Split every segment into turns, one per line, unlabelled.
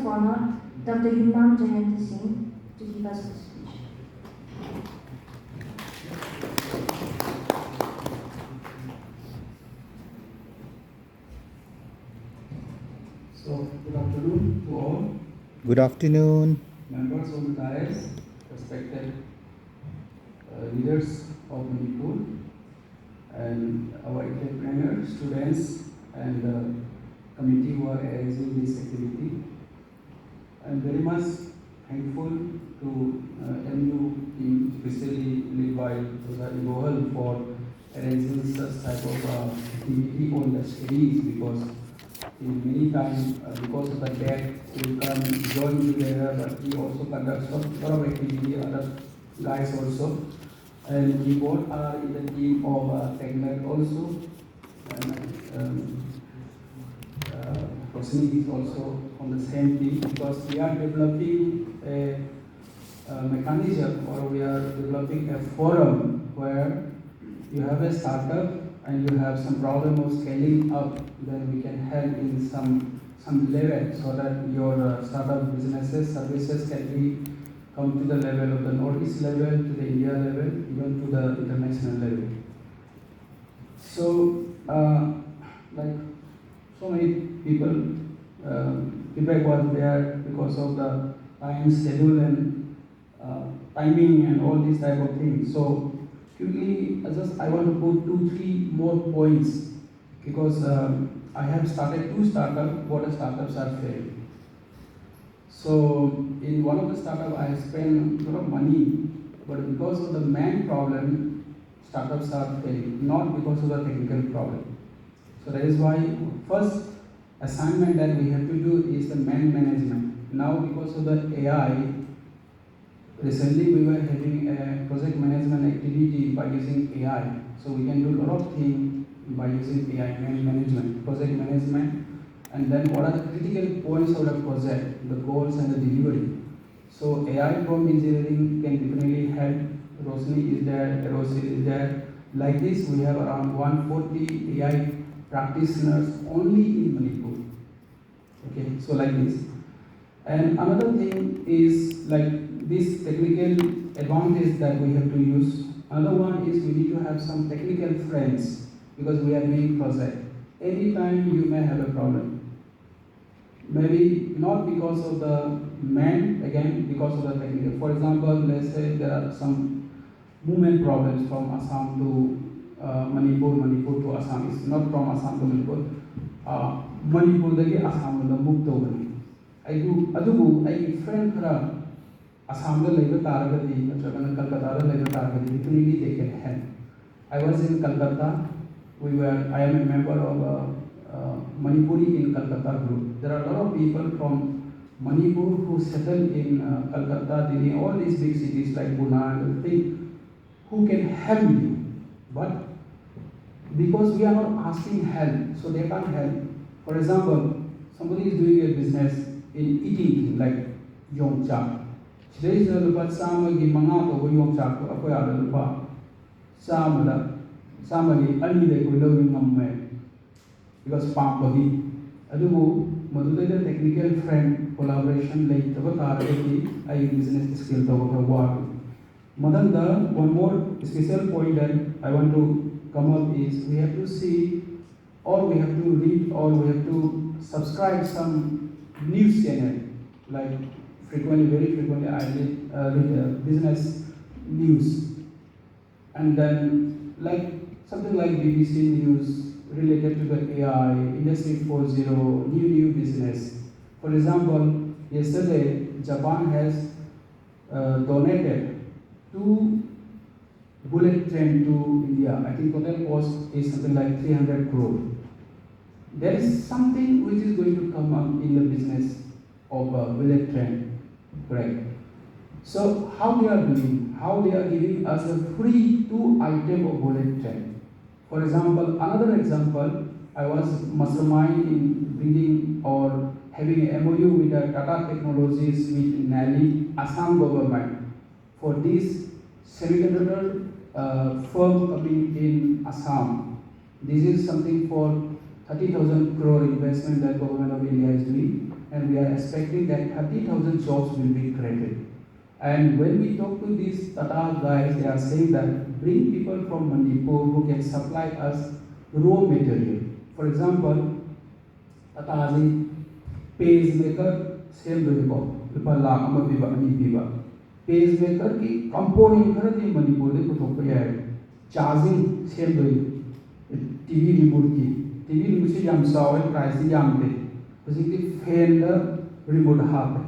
honored Dr. Yumnam Jayanta to give us the speech.
So, good afternoon to all.
Good afternoon.
Members of the dais, respected leaders of Manipur, and our entrepreneurs, students, and committee who are arranging this activity. I'm very much thankful to MU team, especially led by Dr. Gohal, for arranging such type of activity on the studies, because in many times, because of the gap, we come join together, but we also conduct a lot of activity, other guys also. And we both are in the team of Teqnet also. And Rosni is also on the same team, because we are developing a mechanism, or we are developing a forum where you have a startup and you have some problem of scaling up, then we can help in some level, so that your startup businesses, services can be come to the level of the Northeast level, to the India level, even to the international level. So, like so many people, feedback was there because of the time schedule and timing and all these type of things. So quickly, I want to put 2-3 more points, because I have started 2 startups. What startups are failed. So in one of the startups, I have spent a lot of money, but because of the man problem, startups are failing, not because of the technical problem. So that is why first assignment that we have to do is the man management. Now because of the AI, recently we were having a project management activity by using AI. So we can do a lot of things by using AI, man management, project management, and then what are the critical points of the project, the goals and the delivery. So AI prompt engineering can definitely help. Rosni is there, Erosil is there. Like this, we have around 140 AI practitioners only in Manipur. Okay, so like this. And another thing is like this technical advantage that we have to use. Another one is we need to have some technical friends, because we are doing project. Anytime you may have a problem. Maybe not because of the man, again because of the technical. For example, let's say there are some movement problems from Assam to Manipur, Manipur to Assam. It's not from Assam to Manipur. Manipur dagi Assam da move to adubu ai friend khara Assam da leba taragati natragana Kolkata da leba taragati, definitely they can help. I was in Kolkata. I am a member of Manipuri in Kolkata group. There are a lot of people from Manipur who settle in Kolkata, Delhi, all these big cities like Pune and thing, who can help you. But because we are not asking help, so they can't help. For example, somebody is doing a business in eating like yongcha. Today is the lupa sama gi manga to yongcha ko ako ya lupa sama gi ani de ko lo ngamme, because pump bagi adubu madudai technical friend collaboration like tabatara I business skill to work. Madanda, one more special point that I want to come up is we have to see, or we have to read, or we have to subscribe some news channel. Like very frequently I read business news, and then like something like BBC News related to the AI, Industry 4.0, new business. For example, yesterday Japan has donated 2 bullet train to India. I think total cost is something like 300 crore. There is something which is going to come up in the business of a bullet train, correct? So how they are doing? How they are giving us a free 2 item of bullet train. For example, another example, I was mastermind in bringing or having a MOU with the Tata Technologies with NIELIT, Assam government, for this semiconductor firm coming in Assam. This is something for 30,000 crore investment that government of India is doing. and we are expecting that 30,000 jobs will be created. And when we talk to these Tata guys, they are saying that bring people from Manipur who can supply us raw material. For example, Tata is pacemaker, same vehicle, people lakh ama piba ani piba. Pacemaker ki component khara di Manipur de kuthok pa charging same vehicle, TV remote ki, TV remote se jam saw price jam te, basically fan the remote half.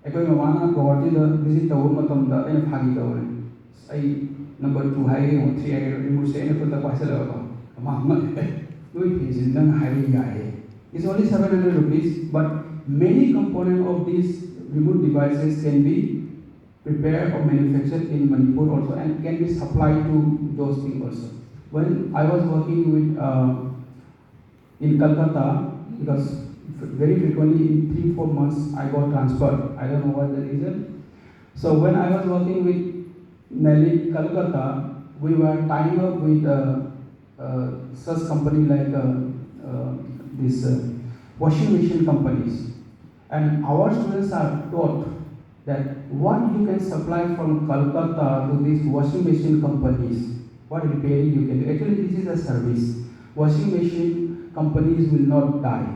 Ekoi mamana Guwahati da visit tawo matam da ena phagi tawo ai number 2 hai or 3 hai remote se ena pata paisa lawa ma ma noi page nang hai yae. It's only 700 rupees, but many components of these remote devices can be prepared or manufactured in Manipur also and can be supplied to those things also. When I was working with in Kolkata, because very frequently in 3-4 months I got transferred. I don't know what the reason. So when I was working with NIELIT Kolkata, we were tying up with such company like this washing machine companies, and our students are taught that what you can supply from Kolkata to these washing machine companies, what repairing you can do. Actually, this is a service. Washing machine companies will not die.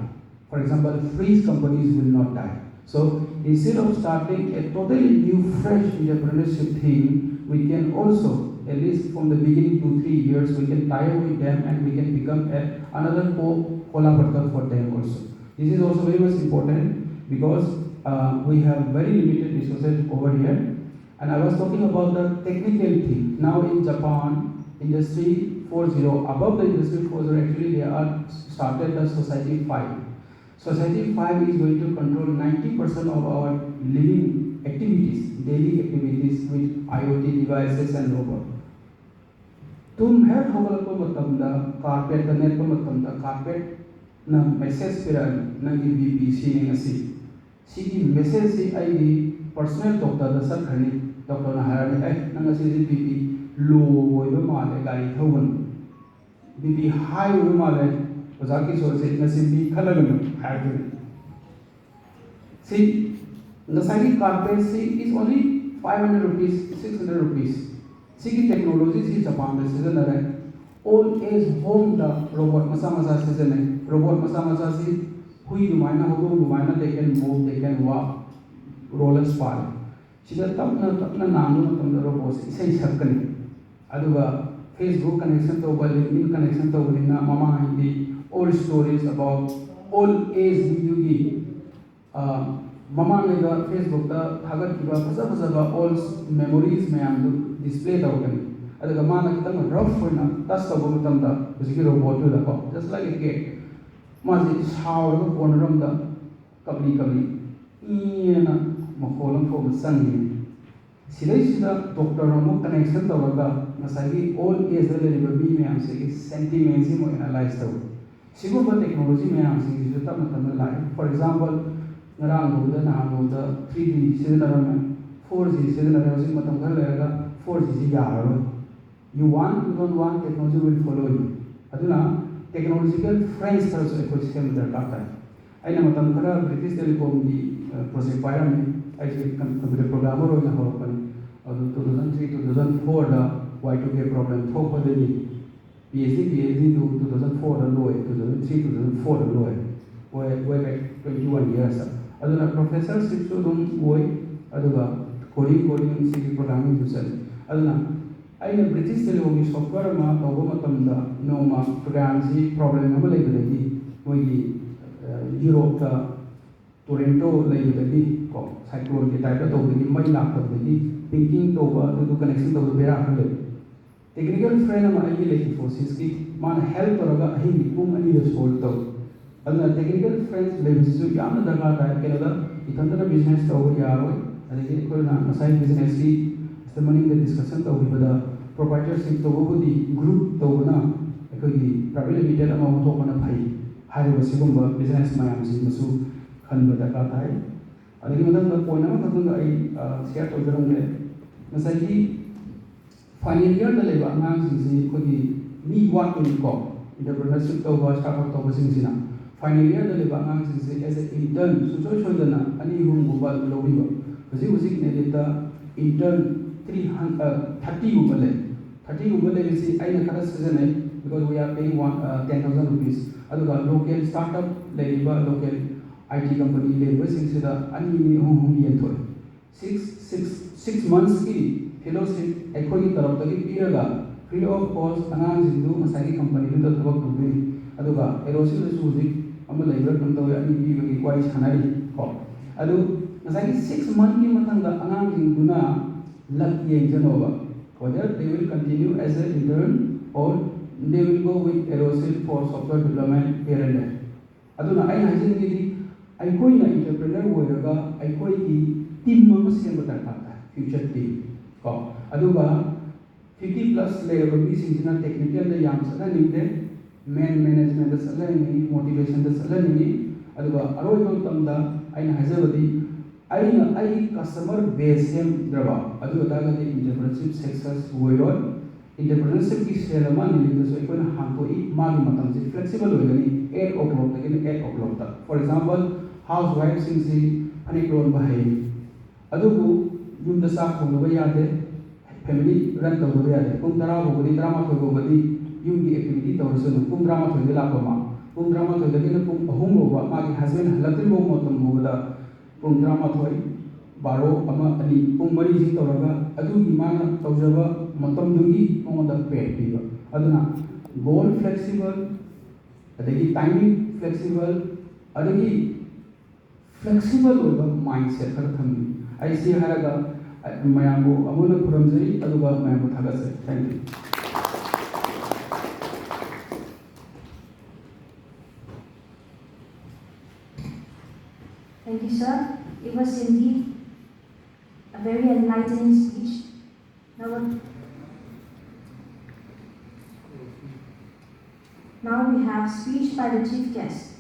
For example, fridge companies will not die. So instead of starting a totally new, fresh entrepreneurship thing, we can also, at least from the beginning 2-3 years, we can tie up with them and we can become another collaborator for them also. This is also very much important because we have very limited resources over here. And I was talking about the technical thing. Now in Japan, Industry 4.0, above the Industry 4.0, actually they are started the Society 5. Society 5 is going to control 90% of our living activities, daily activities with IOT devices and robots. तुम head होगल को मतलब दा carpet दा net को मतलब दा carpet ना message पिरा नंगी बीपी सी ने ngasi सी की मैसेज से आई दी पर्सनल डॉक्टर दा सर खनी डॉक्टर ना हायर ने नंग ngasi सी बीपी लो होइबो माले गाड़ी थौगन बीपी हाई होइबो माले ओजा की सोर से ngasi बी खलगन हायर सी ngasi कार्पेट सी is only 500 rupees 600 rupees. Sigi technology si Japan में सीजन है old age home दा robot masa सीजन है robot masa si hui दुमाइना हो तो दुमाइना they can move they can walk roller spar सीधा तपना नामो मतलब robot से इसे सकने अदुगा Facebook connection तो बल LinkedIn connection तो बलिना मामा Hindi old stories about old age video की mama में दा Facebook दा थागत की बात फसा old memories में हम display tawgani adaga mana kitang rough hoina tas taw matam da usiki robot da ko just like a cat ma ji shaw ro ponram da kabli ina makolam fo sangi silai sida doctor mo connection tawaga masagi all age le bi me am se sentiments mo analyze taw sigo ba technology me am se ji ta matam la for example ngarang ho da na ho da 3D sidana 4G sidana hosi matam ghar lega 4G yaro. You want, you don't want, technology will follow you. Aduna technological friends also ecosystem there kata. I na matam kara British Telecom di project paya me. I say computer programmer ho na ho pani. Adu 2003-2004 da Y2K problem thok pa de ni. PhD to 2004 da loe 2003-2004 da loe. Way back 21 years. Aduna professor sipso dum way aduga coding C programming user. Aduna aina British Telecom software ma tawo matam da no ma program si problem ma lai da di moigi Europe ta Toronto lai da di ko cyclone ke type ta to di mai lak ta di picking to ba to connection to bera hale technical friend ma ai lai forces ki man help raga ai ni pum ani da solve to aduna technical friends lai su yamna daga ta ke da itanda business to yaro adigi ko na masai business ki the money the discussion to with the proprietorship to go the group to na ekoi private limited ama to na phai hari wasigumba business mayam si masu khan ba da ka thai adigi madam da point na thang ai share to jarang le masai ki final year da leba ngang si ko di mi wat in ko entrepreneurship to ba startup to ba sing sina final year da leba angang sing as a intern suchoi chodana ani hum gubal lobiba hujik NIELIT da intern 30 gubal 30 gubal is aina khara season because we are paying 10,000 rupees aduga local startup leba local IT company leba sing sida ani hum yen thoi 6 months ki fellowship ekhoi taraf tagi piraga free of cost angang jindu masagi company du tabak tugri aduga erosil su hujik ama labor kantaw ani bi bagi kwai sanari ko adu masagi 6 month ki matanga angang jingduna luck yen janoba whether they will continue as an intern or they will go with erosil for software development here and there aduna ai hajin gi aikoi na entrepreneur woiraga aikoi ki team ama semba tarta future team ko aduga 50 plus level bi singina technical da yam sana ningde main management da salani motivation da salani aduga aroi ko tamda aina hajabadi aina ai customer base sem draba adu daga the entrepreneurship success woiroi entrepreneurship ki selama ni so ikona hanto I magi matam se flexible hoigani 8 o'clock again 8 o'clock ta for example housewife sing si ani klon bahai adugu yum da sak thongba yade family run tawba yade pung tara bogadi drama thogobadi yum ki activity tawrasunu pung drama thogela bama pung drama thogela pung ahum boba magi husband halakri bo motam bogada pung drama thoi baro ama ani pung mari ji tawraga adugi mana tawjaba matam dugi onda pay piba aduna goal flexible adagi timing flexible adagi flexible over mindset kar thamni ai si haraga mayango amuna kuramjari aduga mayango thagase thank you
Thank you, sir. It was indeed a very enlightening speech. Now we have speech by the chief guest.